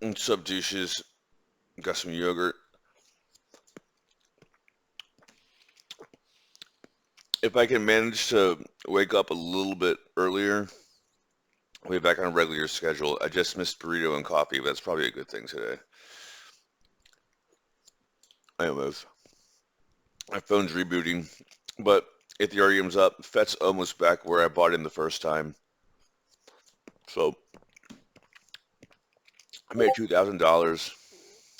What's up, douches? Got some yogurt. If I can manage to wake up a little bit earlier, I'll be back on a regular schedule. I just missed burrito and coffee, but that's probably a good thing today. Anyways, my phone's rebooting, but Ethereum's up. FET's almost back where I bought in the first time. So I made $2,000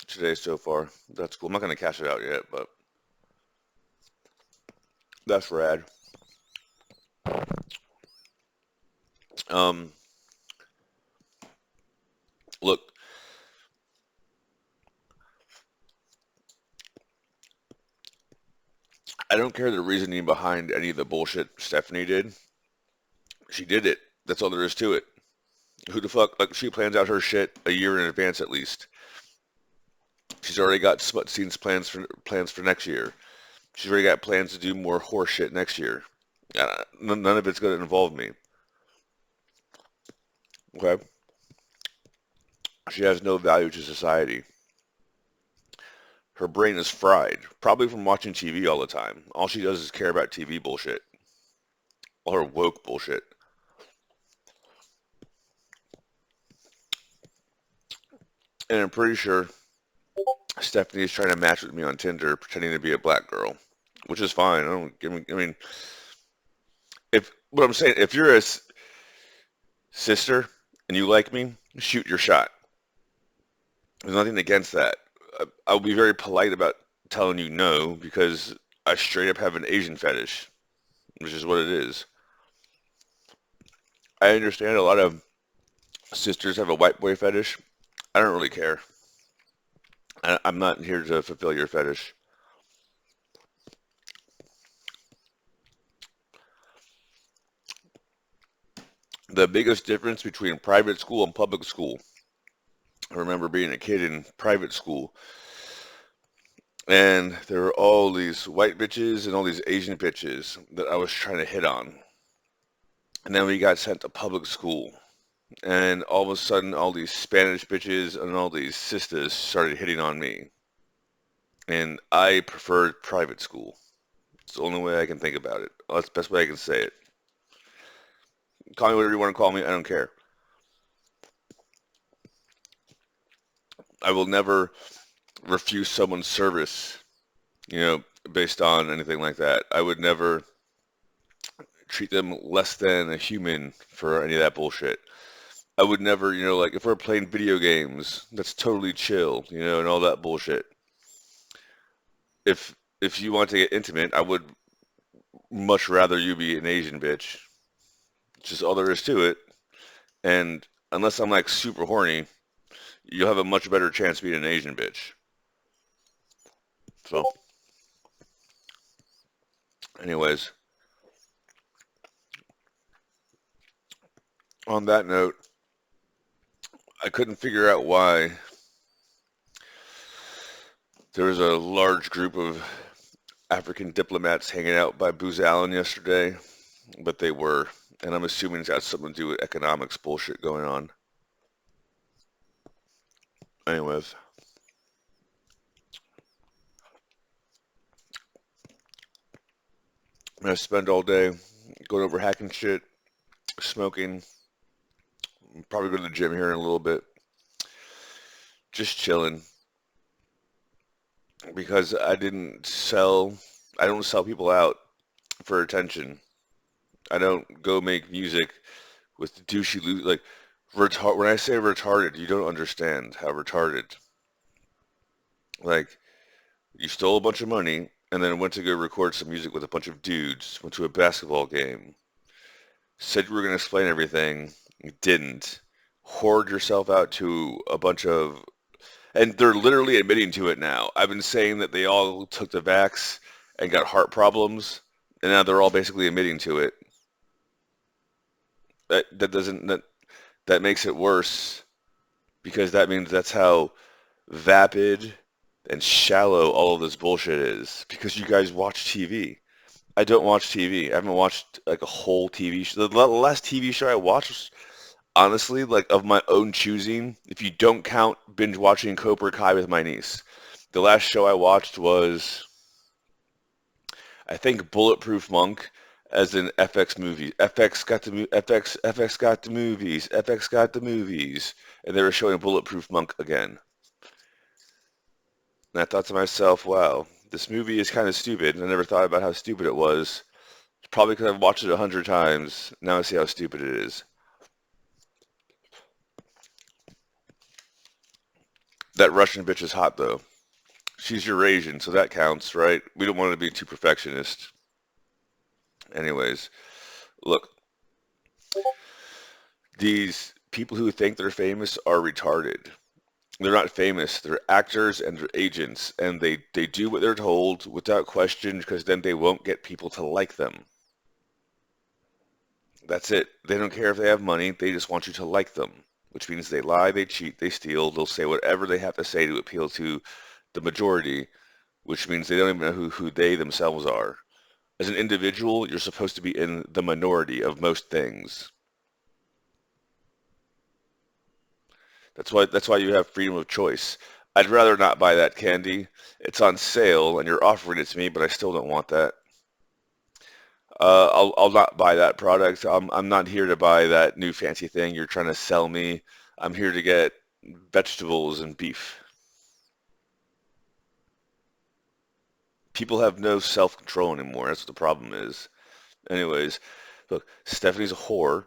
today so far. That's cool. I'm not gonna cash it out yet, but that's rad. Um, Look, I don't care the reasoning behind any of the bullshit Stephanie did. She did it. That's all there is to it. Who the fuck? Like, she plans out her shit a year in advance at least. She's already got smut scenes plans for next year. She's already got plans to do more horse shit next year. None of it's going to involve me. Okay, she has no value to society. Her brain is fried, probably from watching TV all the time. All she does is care about TV bullshit, all her woke bullshit. And I'm pretty sure Stephanie is trying to match with me on Tinder, pretending to be a black girl, which is fine. I mean, if what I'm saying, if you're a sister and you like me, shoot your shot. There's nothing against that. I'll be very polite about telling you no because I straight up have an Asian fetish, which is what it is. I understand a lot of sisters have a white boy fetish. I don't really care. I'm not here to fulfill your fetish. The biggest difference between private school and public school. I remember being a kid in private school, and there were all these white bitches and all these Asian bitches that I was trying to hit on. And then we got sent to public school, and all of a sudden, all these Spanish bitches and all these sisters started hitting on me. And I preferred private school. It's the only way I can think about it. That's the best way I can say it. Call me whatever you want to call me. I don't care. I will never refuse someone's service, based on anything like that. I would never treat them less than a human for any of that bullshit. I would never, like if we're playing video games, that's totally chill, and all that bullshit. If you want to get intimate, I would much rather you be an Asian bitch. It's just all there is to it. And unless I'm like super horny, you'll have a much better chance being an Asian bitch. So, anyways, on that note, I couldn't figure out why there was a large group of African diplomats hanging out by Booz Allen yesterday, but they were, and I'm assuming it's got something to do with economics bullshit going on. Anyways, I'm gonna spend all day going over hacking shit, smoking, probably go to the gym here in a little bit, just chilling because I don't sell people out for attention. I don't go make music with douchey like when I say retarded, you don't understand how retarded. Like you stole a bunch of money and then went to go record some music with a bunch of dudes, went to a basketball game, said you were going to explain everything, you didn't, hoard yourself out to a bunch of, and they're literally admitting to it now. I've been saying that they all took the vax and got heart problems, and now they're all basically admitting to it. That doesn't that makes it worse because that means that's how vapid and shallow all of this bullshit is because you guys watch TV. I don't watch TV. I haven't watched like a whole TV show. The last TV show I watched Honestly, like of my own choosing, if you don't count binge watching Cobra Kai with my niece, the last show I watched was, I think, Bulletproof Monk, as an FX movie. FX got the movies. FX got the movies, and they were showing Bulletproof Monk again. And I thought to myself, wow, this movie is kind of stupid. And I never thought about how stupid it was. It's probably because I've watched it 100 times. Now I see how stupid it is. That Russian bitch is hot though. She's Eurasian, so that counts, right? We don't want to be too perfectionist. Anyways, look, these people who think they're famous are retarded. They're not famous. They're actors and they're agents, and they do what they're told without question because then they won't get people to like them. That's it. They don't care if they have money. They just want you to like them, which means they lie, they cheat, they steal. They'll say whatever they have to say to appeal to the majority, which means they don't even know who they themselves are. As an individual, you're supposed to be in the minority of most things. That's why you have freedom of choice. I'd rather not buy that candy. It's on sale and you're offering it to me, but I still don't want that. I'll not buy that product. I'm not here to buy that new fancy thing you're trying to sell me. I'm here to get vegetables and beef. People have no self-control anymore. That's what the problem is. Anyways, look, Stephanie's a whore.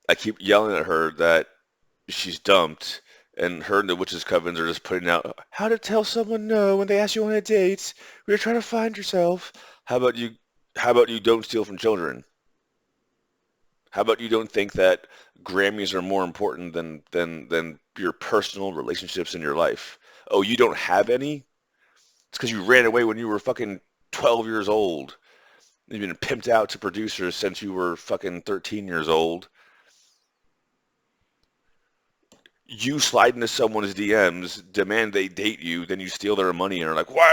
I keep yelling at her that she's dumped, and her and the witches' covens are just putting out how to tell someone no when they ask you on a date. We're trying to find yourself. How about you? How about you don't steal from children? How about you don't think that Grammys are more important than your personal relationships in your life? Oh, you don't have any? It's because you ran away when you were fucking 12 years old. You've been pimped out to producers since you were fucking 13 years old. You slide into someone's DMs, demand they date you, then you steal their money and are like, why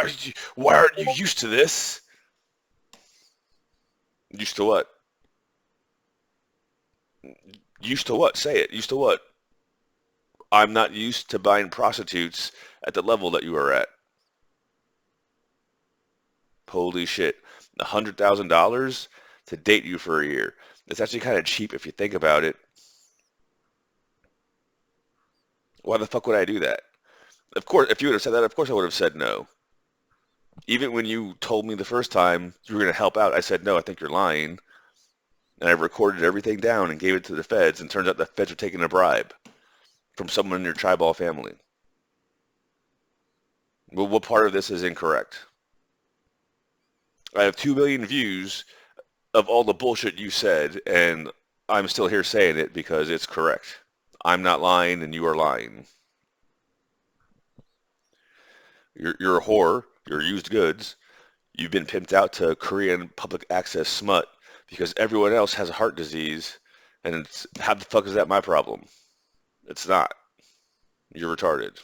aren't you used to this? Used to what? Used to what? Say it. Used to what? I'm not used to buying prostitutes at the level that you are at. Holy shit. $100,000 to date you for a year. It's actually kind of cheap if you think about it. Why the fuck would I do that? Of course, if you would have said that, of course I would have said no. Even when you told me the first time you were going to help out, I said, no, I think you're lying. And I recorded everything down and gave it to the feds, and turns out the feds are taking a bribe from someone in your tribal family. Well, what part of this is incorrect? I have 2 million views of all the bullshit you said, and I'm still here saying it because it's correct. I'm not lying, and you are lying. You're a whore. You're used goods. You've been pimped out to Korean public access smut because everyone else has a heart disease, and how the fuck is that my problem? It's not. You're retarded.